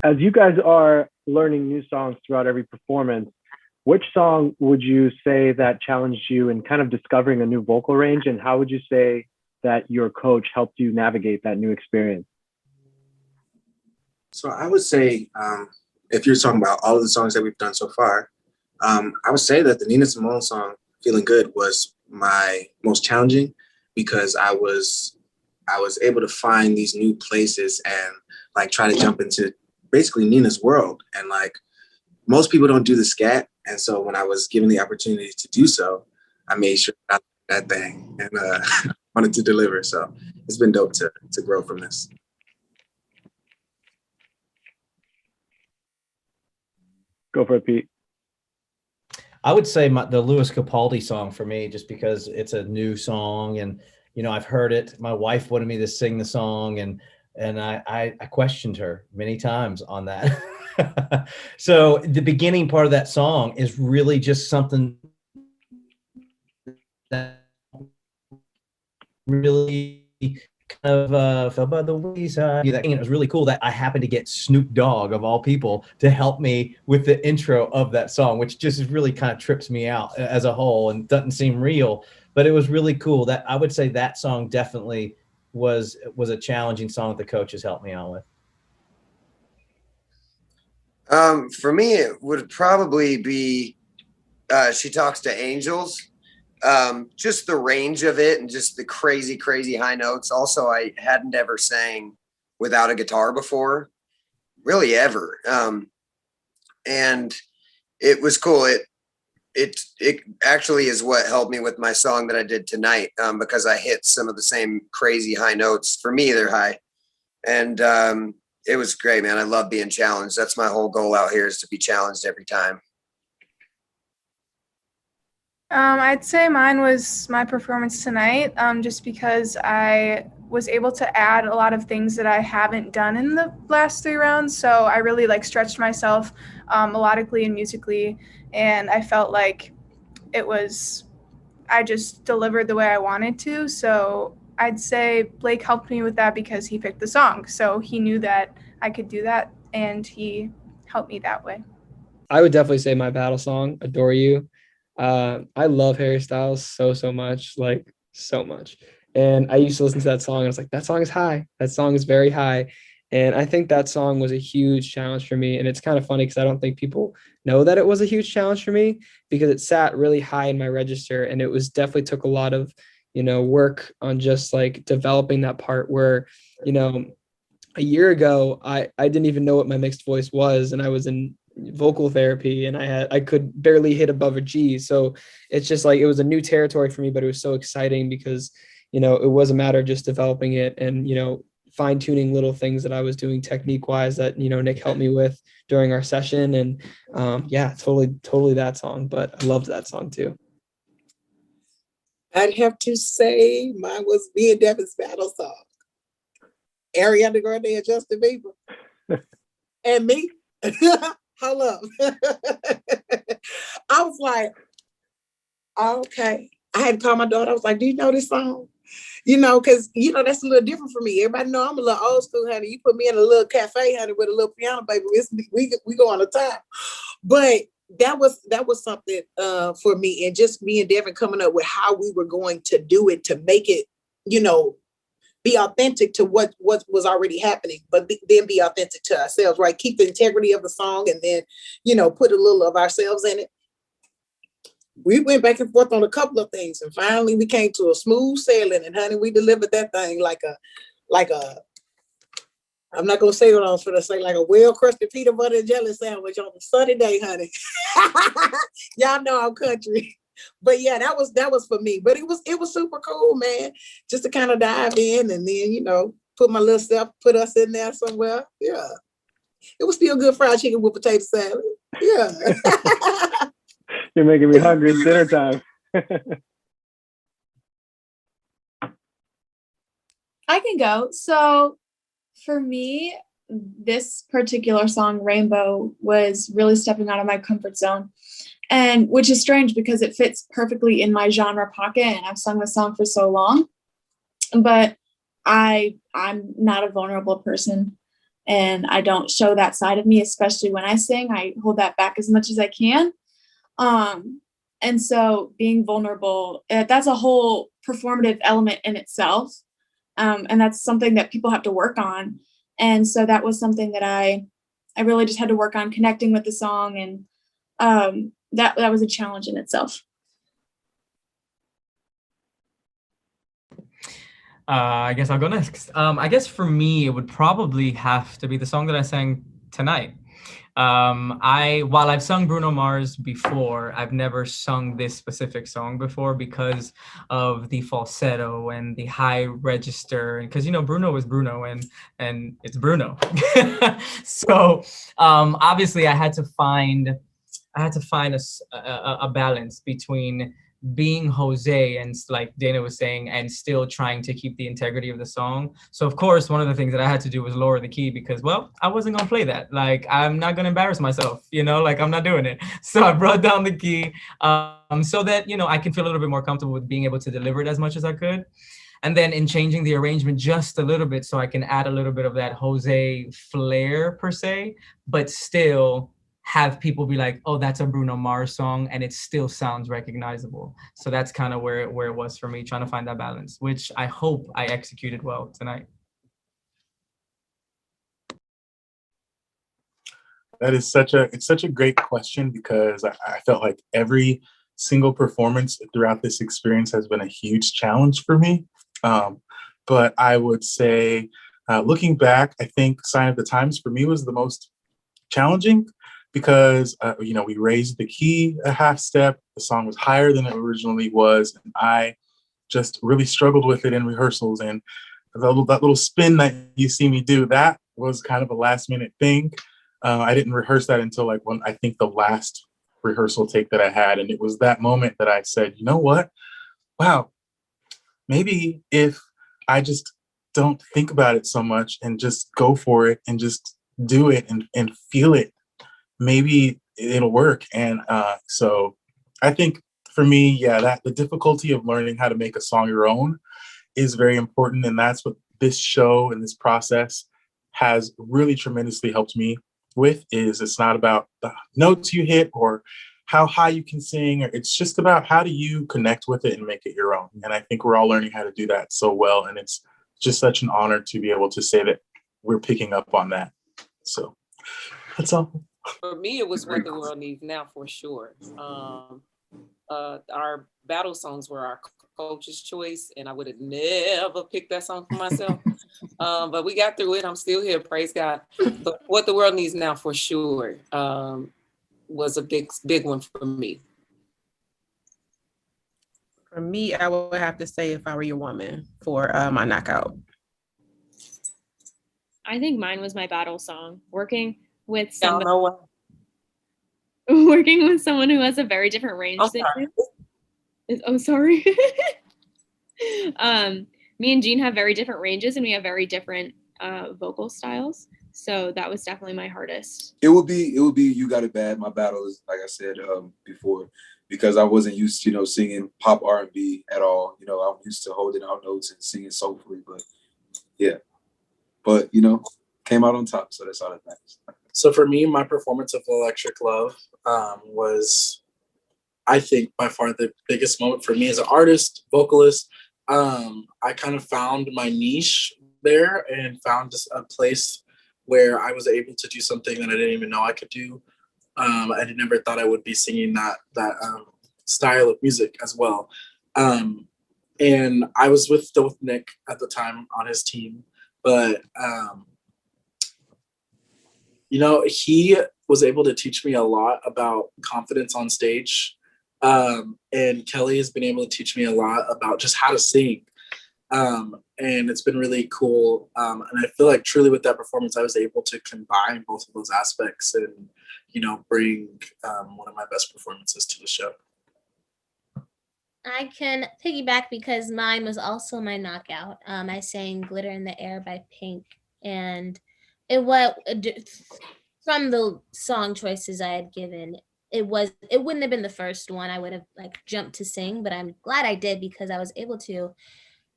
as you guys are learning new songs throughout every performance, which song would you say that challenged you in kind of discovering a new vocal range? And how would you say that your coach helped you navigate that new experience? So I would say, if you're talking about all of the songs that we've done so far, I would say that the Nina Simone song, Feeling Good, was my most challenging because I was able to find these new places and like try to jump into basically Nina's world. And like most people don't do the scat. And so when I was given the opportunity to do so, I made sure I did that thing and wanted to deliver. So it's been dope to grow from this. Go for it, Pete. I would say the Louis Capaldi song for me, just because it's a new song and, you know, I've heard it. My wife wanted me to sing the song and I questioned her many times on that. So the beginning part of that song is really just something that really kind of fell by the wayside. It was really cool that I happened to get Snoop Dogg, of all people, to help me with the intro of that song, which just really kind of trips me out as a whole and doesn't seem real. But it was really cool. That I would say that song definitely was a challenging song that the coaches helped me out with. For me, it would probably be She Talks to Angels. Just the range of it and just the crazy high notes. Also, I hadn't ever sang without a guitar before, really ever. And it was cool. It actually is what helped me with my song that I did tonight, because I hit some of the same crazy high notes. For me, they're high. And it was great, man. I love being challenged. That's my whole goal out here, is to be challenged every time. I'd say mine was my performance tonight, just because I was able to add a lot of things that I haven't done in the last 3 rounds. So I really stretched myself melodically and musically, and I felt like I just delivered the way I wanted to. So I'd say Blake helped me with that because he picked the song. So he knew that I could do that, and he helped me that way. I would definitely say my battle song, Adore You. I love Harry Styles so much, like so much. And I used to listen to that song and I was like, that song is high. That song is very high. And I think that song was a huge challenge for me. And it's kind of funny because I don't think people know that it was a huge challenge for me, because it sat really high in my register. And it was definitely took a lot of, work on just like developing that part where, a year ago, I didn't even know what my mixed voice was. And I was in vocal therapy and I could barely hit above a G. So it's just like, it was a new territory for me, but it was so exciting because, it was a matter of just developing it and, fine tuning little things that I was doing technique wise that, Nick helped me with during our session. And yeah, totally that song, but I loved that song too. I'd have to say mine was Me and Devin's battle song. Ariana Grande and Justin Bieber. And me. Hello. I was like, okay. I had to call my daughter. I was like, do you know this song? Because, that's a little different for me. Everybody know I'm a little old school, honey. You put me in a little cafe, honey, with a little piano, baby. We go on a time. But that was something for me. And just me and Devin coming up with how we were going to do it to make it, be authentic to what was already happening, but then be authentic to ourselves, right? Keep the integrity of the song and then, put a little of ourselves in it. We went back and forth on a couple of things, and finally we came to a smooth sailing, and honey, we delivered that thing like a I'm not gonna say what I was gonna say, like a well-crusted peanut butter and jelly sandwich on a sunny day, honey. Y'all know I'm country. But yeah, that was for me. But it was super cool, man. Just to kind of dive in and then, put my little stuff, put us in there somewhere. Yeah. It was still good fried chicken with potato salad. Yeah. You're making me hungry. It's dinner time. I can go. So for me, this particular song, Rainbow, was really stepping out of my comfort zone. And which is strange because it fits perfectly in my genre pocket, and I've sung the song for so long. But I'm not a vulnerable person, and I don't show that side of me, especially when I sing. I hold that back as much as I can. And so being vulnerable, that's a whole performative element in itself. And that's something that people have to work on. And so that was something that I really just had to work on, connecting with the song, and that was a challenge in itself. I guess I'll go next. I guess for me, it would probably have to be the song that I sang tonight. While I've sung Bruno Mars before, I've never sung this specific song before because of the falsetto and the high register, and because Bruno is Bruno and it's Bruno. So obviously I had to find a balance between being Jose and, like Dana was saying, and still trying to keep the integrity of the song. So of course, one of the things that I had to do was lower the key because, well, I wasn't gonna play that. Like, I'm not gonna embarrass myself, like I'm not doing it. So I brought down the key so that, I can feel a little bit more comfortable with being able to deliver it as much as I could. And then in changing the arrangement just a little bit so I can add a little bit of that Jose flair per se, but still have people be like, oh, that's a Bruno Mars song, and it still sounds recognizable. So that's kind of where it was for me, trying to find that balance, which I hope I executed well tonight. That is such a great question, because I felt like every single performance throughout this experience has been a huge challenge for me. But I would say, looking back, I think Sign of the Times for me was the most challenging, because we raised the key a half step. The song was higher than it originally was, and I just really struggled with it in rehearsals. And that little spin that you see me do, that was kind of a last minute thing. I didn't rehearse that until I think the last rehearsal take that I had, and it was that moment that I said, you know what? Wow, maybe if I just don't think about it so much and just go for it and just do it and feel it, maybe it'll work. And so I think for me, that the difficulty of learning how to make a song your own is very important. And that's what this show and this process has really tremendously helped me with. Is it's not about the notes you hit or how high you can sing, or it's just about how do you connect with it and make it your own. And I think we're all learning how to do that so well. And it's just such an honor to be able to say that we're picking up on that. So that's all. For me, it was What the World Needs Now, for sure. Our battle songs were our coach's choice, and I would have never picked that song for myself. But we got through it. I'm still here, praise God. But What the World Needs Now, for sure, was a big one for me. For me, I would have to say If I Were Your Woman for my knockout. I think mine was my battle song. Working with someone who has a very different range than you. Oh, sorry. Me and Jean have very different ranges, and we have very different vocal styles. So that was definitely my hardest. It would be You Got It Bad. My battle is, like I said before, because I wasn't used to, singing pop R&B at all. I'm used to holding out notes and singing soulfully, but came out on top. So that's all that matters. So for me, my performance of Electric Love was, I think, by far the biggest moment for me as an artist, vocalist. I kind of found my niche there and found a place where I was able to do something that I didn't even know I could do. I never thought I would be singing that style of music as well. And I was still with Nick at the time on his team, but he was able to teach me a lot about confidence on stage. And Kelly has been able to teach me a lot about just how to sing. And it's been really cool. And I feel like truly with that performance, I was able to combine both of those aspects and, bring one of my best performances to the show. I can piggyback because mine was also my knockout. I sang Glitter in the Air by Pink, and from the song choices I had given, it wouldn't have been the first one I would have jumped to sing, but I'm glad I did because I was able to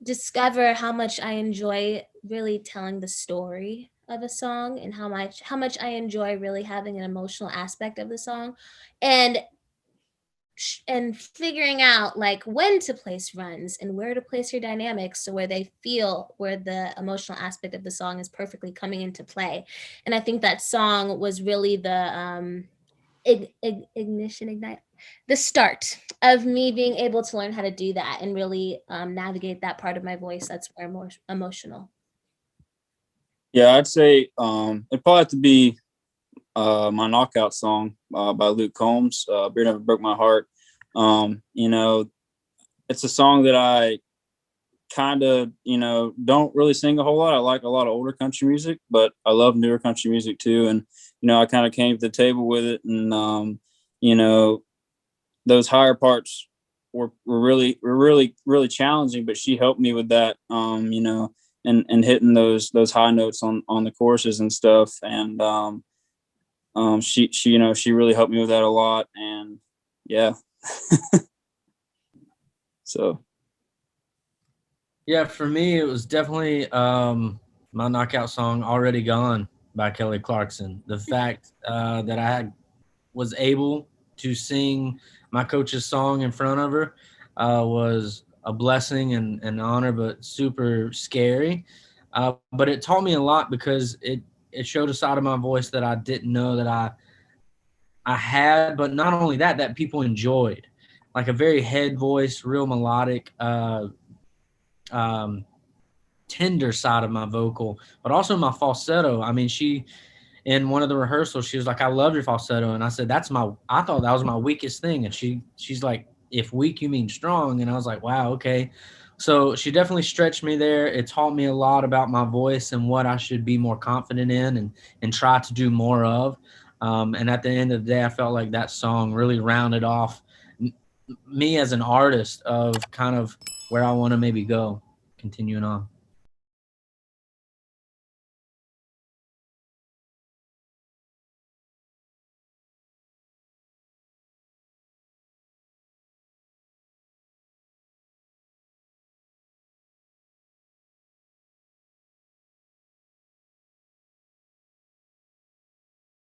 discover how much I enjoy really telling the story of a song and how much I enjoy really having an emotional aspect of the song, and figuring out like when to place runs and where to place your dynamics so where they feel where the emotional aspect of the song is perfectly coming into play. And I think that song was really the ignite the start of me being able to learn how to do that and really navigate that part of my voice that's more emotional. Yeah, I'd say it'd probably have to be my knockout song by Luke Combs, Beer Never Broke My Heart. You know, it's a song that I kind of, you know, don't really sing a whole lot. I like a lot of older country music, but I love newer country music too. And, you know, I kind of came to the table with it. And, you know, those higher parts were really challenging, but she helped me with that, you know, and hitting those high notes on the choruses and stuff. And she you know, she really helped me with that a lot. And yeah. So yeah, for me it was definitely my knockout song "Already Gone" by Kelly Clarkson. The fact that I was able to sing my coach's song in front of her was a blessing and an honor, but super scary. But it taught me a lot because it showed a side of my voice that I didn't know that I had, but not only that, that people enjoyed, like a very head voice, real melodic, tender side of my vocal, but also my falsetto. I mean, she, in one of the rehearsals, she was like, "I love your falsetto," and I said, I thought that was my weakest thing, and she's like, "If weak, you mean strong," and I was like, "Wow, okay." So she definitely stretched me there. It taught me a lot about my voice and what I should be more confident in and try to do more of. And at the end of the day, I felt like that song really rounded off me as an artist of kind of where I want to maybe go, continuing on.